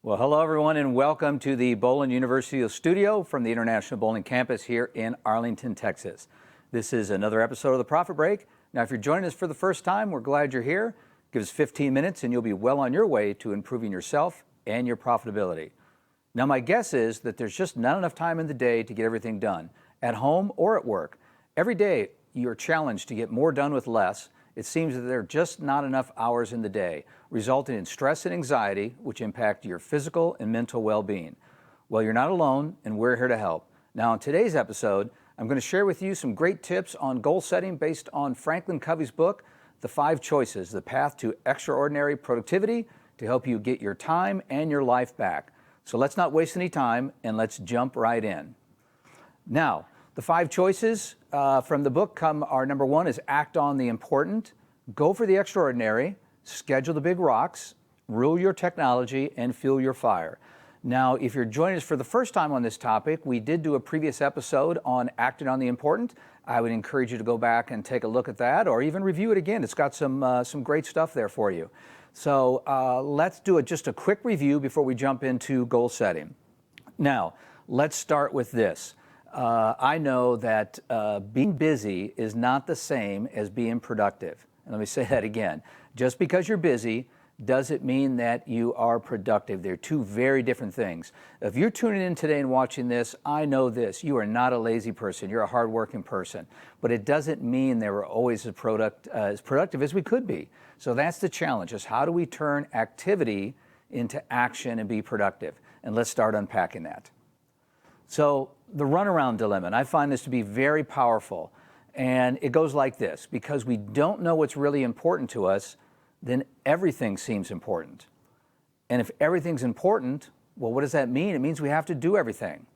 Well, hello everyone and welcome to the Bowling University studio from the International Bowling Campus here in Arlington, Texas. This is another episode of the Profit Break. Now, if you're joining us for the first time, we're glad you're here. Give us 15 minutes and you'll be well on your way to improving yourself and your profitability. Now, my guess is that there's just not enough time in the day to get everything done, at home or at work. Every day, you're challenged to get more done with less. It seems that there are just not enough hours in the day, resulting in stress and anxiety, which impact your physical and mental well-being. Well, you're not alone, and we're here to help. Now, in today's episode, I'm going to share with you some great tips on goal setting based on Franklin Covey's book, The 5 Choices, The Path to Extraordinary Productivity, to help you get your time and your life back. So let's not waste any time, and let's jump right in. Now, the 5 choices from the book are number 1 is act on the important, go for the extraordinary, schedule the big rocks, rule your technology, and fuel your fire. Now, if you're joining us for the first time on this topic, we did do a previous episode on acting on the important. I would encourage you to go back and take a look at that or even review it again. It's got some great stuff there for you. So let's do just a quick review before we jump into goal setting. Now, let's start with this. I know that being busy is not the same as being productive. And let me say that again. Just because you're busy doesn't mean that you are productive. They're two very different things. If you're tuning in today and watching this, I know this. You are not a lazy person. You're a hardworking person. But it doesn't mean that we're always as productive as we could be. So that's the challenge, is how do we turn activity into action and be productive? And let's start unpacking that. So the runaround dilemma, and I find this to be very powerful, and it goes like this: because we don't know what's really important to us, then everything seems important. And if everything's important, well, what does that mean? It means we have to do everything.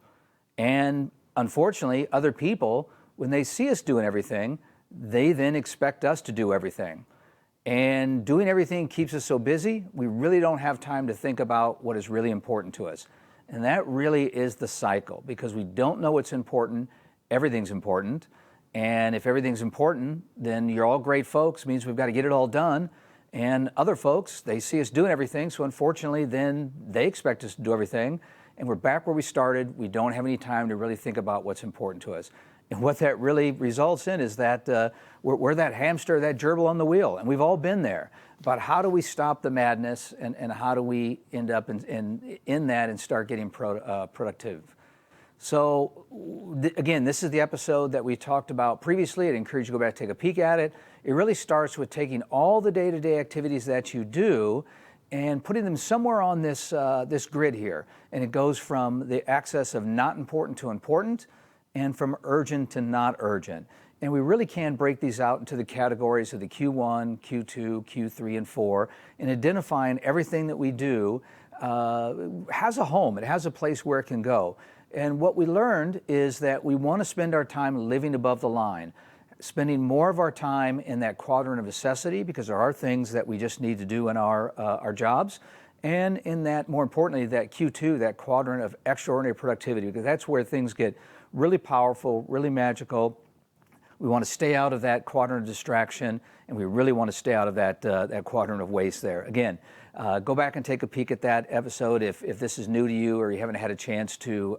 And unfortunately, other people, when they see us doing everything, they then expect us to do everything. And doing everything keeps us so busy, we really don't have time to think about what is really important to us. And that really is the cycle, because we don't know what's important. Everything's important. And if everything's important, then you're all great folks, means we've got to get it all done. And other folks, they see us doing everything, so unfortunately then they expect us to do everything. And we're back where we started. We don't have any time to really think about what's important to us. And what that really results in is that we're that hamster, that gerbil on the wheel, and we've all been there. But how do we stop the madness, and how do we end up in that and start getting productive? So again, this is the episode that we talked about previously. I'd encourage you to go back and take a peek at it. It really starts with taking all the day-to-day activities that you do and putting them somewhere on this grid here. And it goes from the axis of not important to important, and from urgent to not urgent. And we really can break these out into the categories of the Q1, Q2, Q3, and 4, and identifying everything that we do has a home. It has a place where it can go. And what we learned is that we want to spend our time living above the line, spending more of our time in that quadrant of necessity, because there are things that we just need to do in our jobs, and in that, more importantly, that Q2, that quadrant of extraordinary productivity, because that's where things get really powerful, really magical. We want to stay out of that quadrant of distraction, and we really want to stay out of that quadrant of waste there. Again, go back and take a peek at that episode if this is new to you or you haven't had a chance to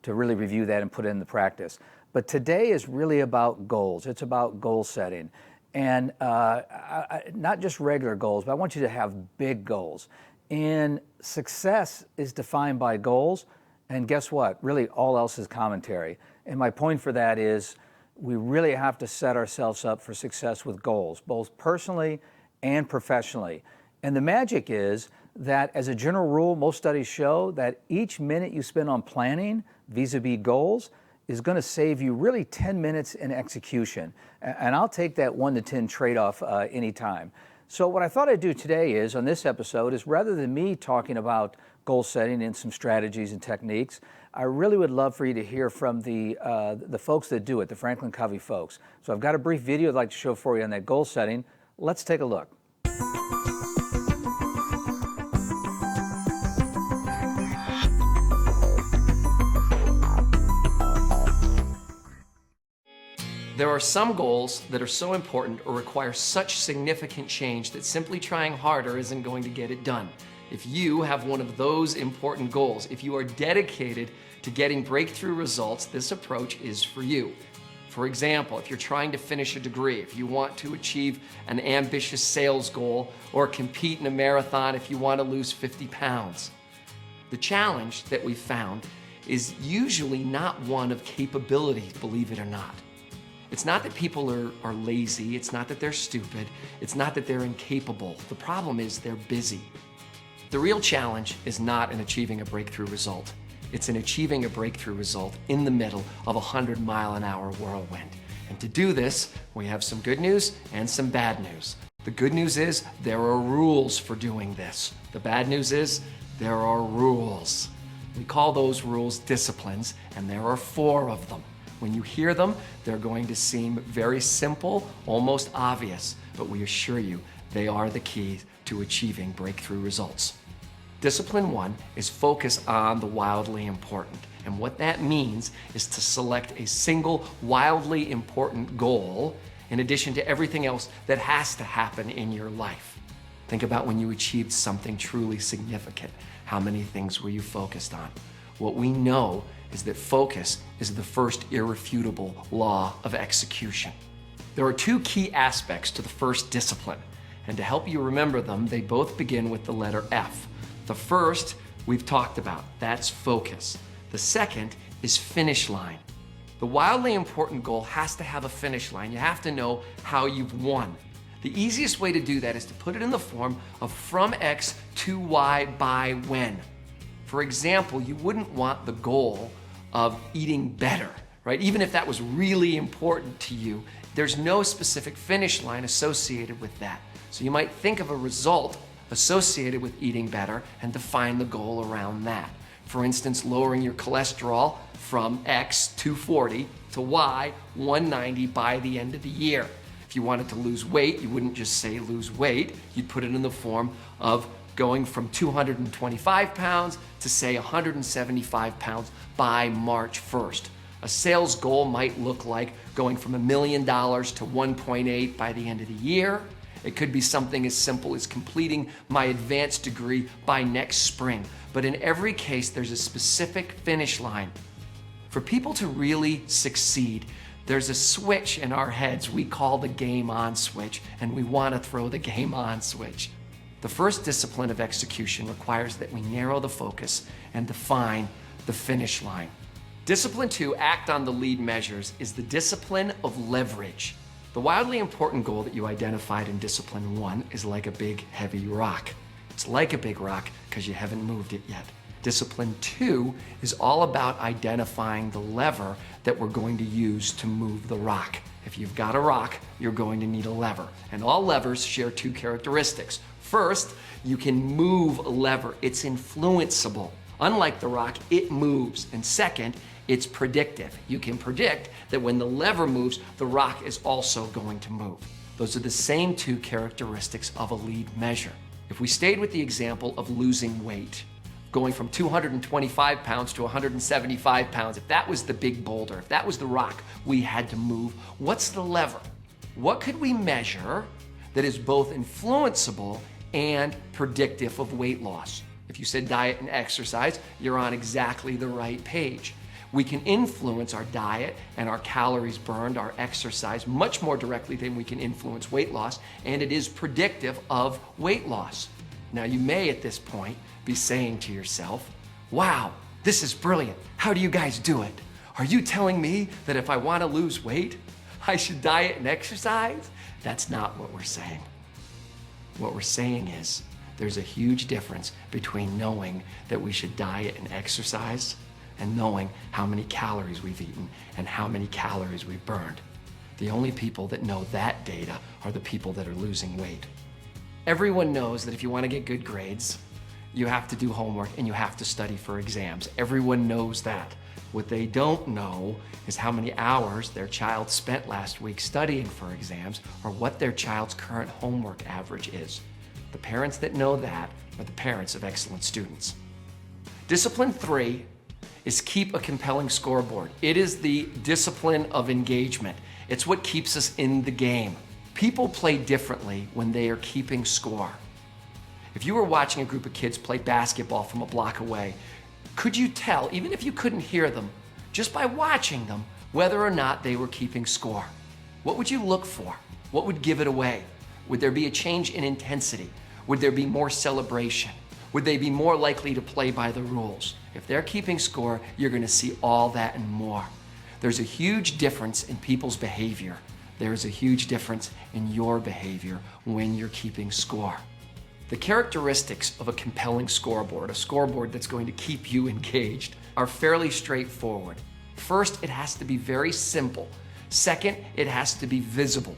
really review that and put it into practice. But today is really about goals. It's about goal setting. And not just regular goals, but I want you to have big goals. And success is defined by goals. And guess what? Really, all else is commentary. And my point for that is we really have to set ourselves up for success with goals, both personally and professionally. And the magic is that, as a general rule, most studies show that each minute you spend on planning vis-a-vis goals is going to save you really 10 minutes in execution. And I'll take that 1 to 10 trade-off anytime. So what I thought I'd do today is, on this episode, is rather than me talking about goal setting and some strategies and techniques, I really would love for you to hear from the folks that do it, the Franklin Covey folks. So I've got a brief video I'd like to show for you on that goal setting. Let's take a look. There are some goals that are so important or require such significant change that simply trying harder isn't going to get it done. If you have one of those important goals, if you are dedicated to getting breakthrough results, this approach is for you. For example, if you're trying to finish a degree, if you want to achieve an ambitious sales goal, or compete in a marathon if you want to lose 50 pounds. The challenge that we found is usually not one of capability, believe it or not. It's not that people are lazy, it's not that they're stupid, it's not that they're incapable. The problem is they're busy. The real challenge is not in achieving a breakthrough result. It's in achieving a breakthrough result in the middle of a 100-mile-an-hour whirlwind. And to do this, we have some good news and some bad news. The good news is there are rules for doing this. The bad news is there are rules. We call those rules disciplines, and there are 4 of them. When you hear them, they're going to seem very simple, almost obvious, but we assure you they are the key to achieving breakthrough results. Discipline 1 is focus on the wildly important. And what that means is to select a single wildly important goal in addition to everything else that has to happen in your life. Think about when you achieved something truly significant. How many things were you focused on? What we know is that focus is the first irrefutable law of execution. There are 2 key aspects to the first discipline, and to help you remember them, they both begin with the letter F. The first we've talked about, that's focus. The second is finish line. The wildly important goal has to have a finish line. You have to know how you've won. The easiest way to do that is to put it in the form of from X to Y by when. For example, you wouldn't want the goal of eating better, right? Even if that was really important to you, there's no specific finish line associated with that. So you might think of a result associated with eating better and define the goal around that. For instance, lowering your cholesterol from X 240 to Y 190 by the end of the year. If you wanted to lose weight, you wouldn't just say lose weight, you'd put it in the form of going from 225 pounds to say 175 pounds by March 1st. A sales goal might look like going from $1 million to 1.8 by the end of the year. It could be something as simple as completing my advanced degree by next spring. But in every case, there's a specific finish line. For people to really succeed, there's a switch in our heads we call the game on switch, and we want to throw the game on switch. The first discipline of execution requires that we narrow the focus and define the finish line. Discipline 2, act on the lead measures, is the discipline of leverage. The wildly important goal that you identified in discipline 1 is like a big, heavy rock. It's like a big rock because you haven't moved it yet. Discipline 2 is all about identifying the lever that we're going to use to move the rock. If you've got a rock, you're going to need a lever. And all levers share 2 characteristics. First, you can move a lever. It's influenceable. Unlike the rock, it moves. And second, it's predictive. You can predict that when the lever moves, the rock is also going to move. Those are the same 2 characteristics of a lead measure. If we stayed with the example of losing weight, going from 225 pounds to 175 pounds, if that was the big boulder, if that was the rock we had to move, what's the lever? What could we measure that is both influenceable and predictive of weight loss? If you said diet and exercise, you're on exactly the right page. We can influence our diet and our calories burned, our exercise, much more directly than we can influence weight loss, and it is predictive of weight loss. Now, you may at this point be saying to yourself, wow, this is brilliant. How do you guys do it? Are you telling me that if I want to lose weight, I should diet and exercise? That's not what we're saying. What we're saying is there's a huge difference between knowing that we should diet and exercise and knowing how many calories we've eaten and how many calories we've burned. The only people that know that data are the people that are losing weight. Everyone knows that if you want to get good grades, you have to do homework and you have to study for exams. Everyone knows that. What they don't know is how many hours their child spent last week studying for exams or what their child's current homework average is. The parents that know that are the parents of excellent students. Discipline 3 is keep a compelling scoreboard. It is the discipline of engagement. It's what keeps us in the game. People play differently when they are keeping score. If you were watching a group of kids play basketball from a block away, could you tell, even if you couldn't hear them, just by watching them, whether or not they were keeping score? What would you look for? What would give it away? Would there be a change in intensity? Would there be more celebration? Would they be more likely to play by the rules? If they're keeping score, you're going to see all that and more. There's a huge difference in people's behavior. There's a huge difference in your behavior when you're keeping score. The characteristics of a compelling scoreboard, a scoreboard that's going to keep you engaged, are fairly straightforward. First, it has to be very simple. Second, it has to be visible.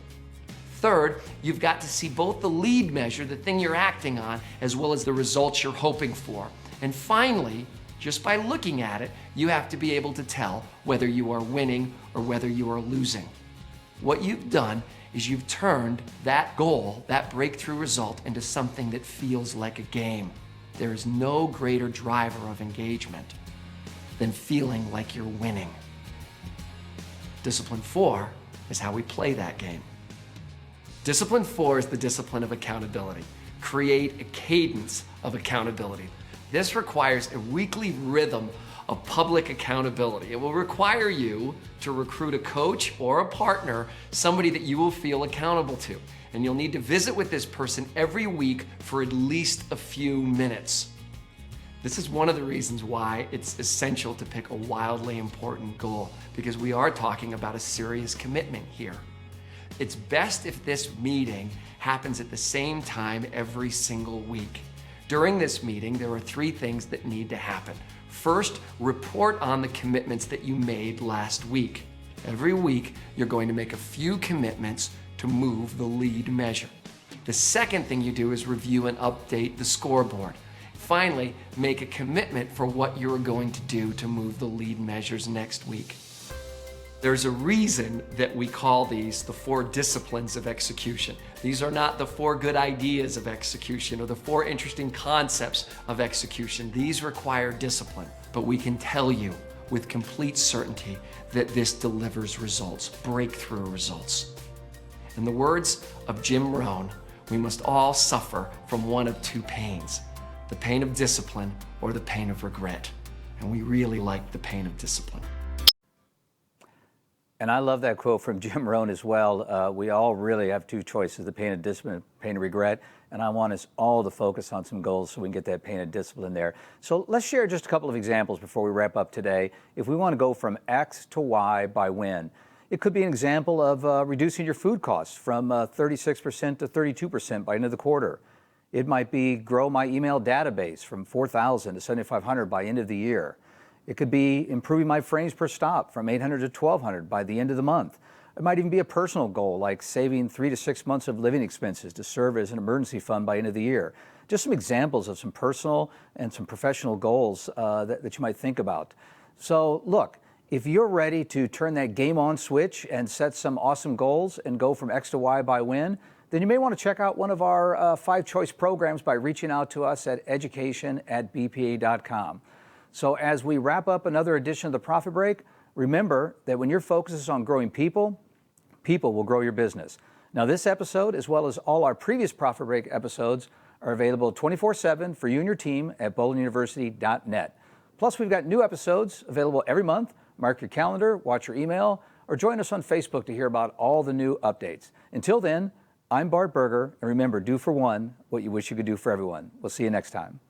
Third, you've got to see both the lead measure, the thing you're acting on, as well as the results you're hoping for. And finally, just by looking at it, you have to be able to tell whether you are winning or whether you are losing. What you've done is you've turned that goal, that breakthrough result, into something that feels like a game. There is no greater driver of engagement than feeling like you're winning. Discipline 4 is how we play that game. Discipline 4 is the discipline of accountability. Create a cadence of accountability. This requires a weekly rhythm of public accountability. It will require you to recruit a coach or a partner, somebody that you will feel accountable to. And you'll need to visit with this person every week for at least a few minutes. This is one of the reasons why it's essential to pick a wildly important goal, because we are talking about a serious commitment here. It's best if this meeting happens at the same time every single week. During this meeting, there are 3 things that need to happen. First, report on the commitments that you made last week. Every week, you're going to make a few commitments to move the lead measure. The second thing you do is review and update the scoreboard. Finally, make a commitment for what you're going to do to move the lead measures next week. There's a reason that we call these the 4 disciplines of execution. These are not the 4 good ideas of execution or the 4 interesting concepts of execution. These require discipline, but we can tell you with complete certainty that this delivers results, breakthrough results. In the words of Jim Rohn, we must all suffer from one of 2 pains, the pain of discipline or the pain of regret. And we really like the pain of discipline. And I love that quote from Jim Rohn as well. We all really have 2 choices, the pain of discipline, pain of regret. And I want us all to focus on some goals so we can get that pain of discipline there. So let's share just a couple of examples before we wrap up today. If we want to go from X to Y by when, it could be an example of reducing your food costs from 36% to 32% by the end of the quarter. It might be grow my email database from 4,000 to 7,500 by end of the year. It could be improving my frames per stop from 800 to 1,200 by the end of the month. It might even be a personal goal like saving 3 to 6 months of living expenses to serve as an emergency fund by end of the year. Just some examples of some personal and some professional goals that you might think about. So look, if you're ready to turn that game on switch and set some awesome goals and go from X to Y by when, then you may want to check out one of our 5 choice programs by reaching out to us at education@bpa.com. So as we wrap up another edition of the Profit Break, remember that when your focus is on growing people, people will grow your business. Now this episode, as well as all our previous Profit Break episodes, are available 24/7 for you and your team at bowlinuniversity.net. Plus we've got new episodes available every month. Mark your calendar, watch your email, or join us on Facebook to hear about all the new updates. Until then, I'm Bart Burger, and remember, do for one what you wish you could do for everyone. We'll see you next time.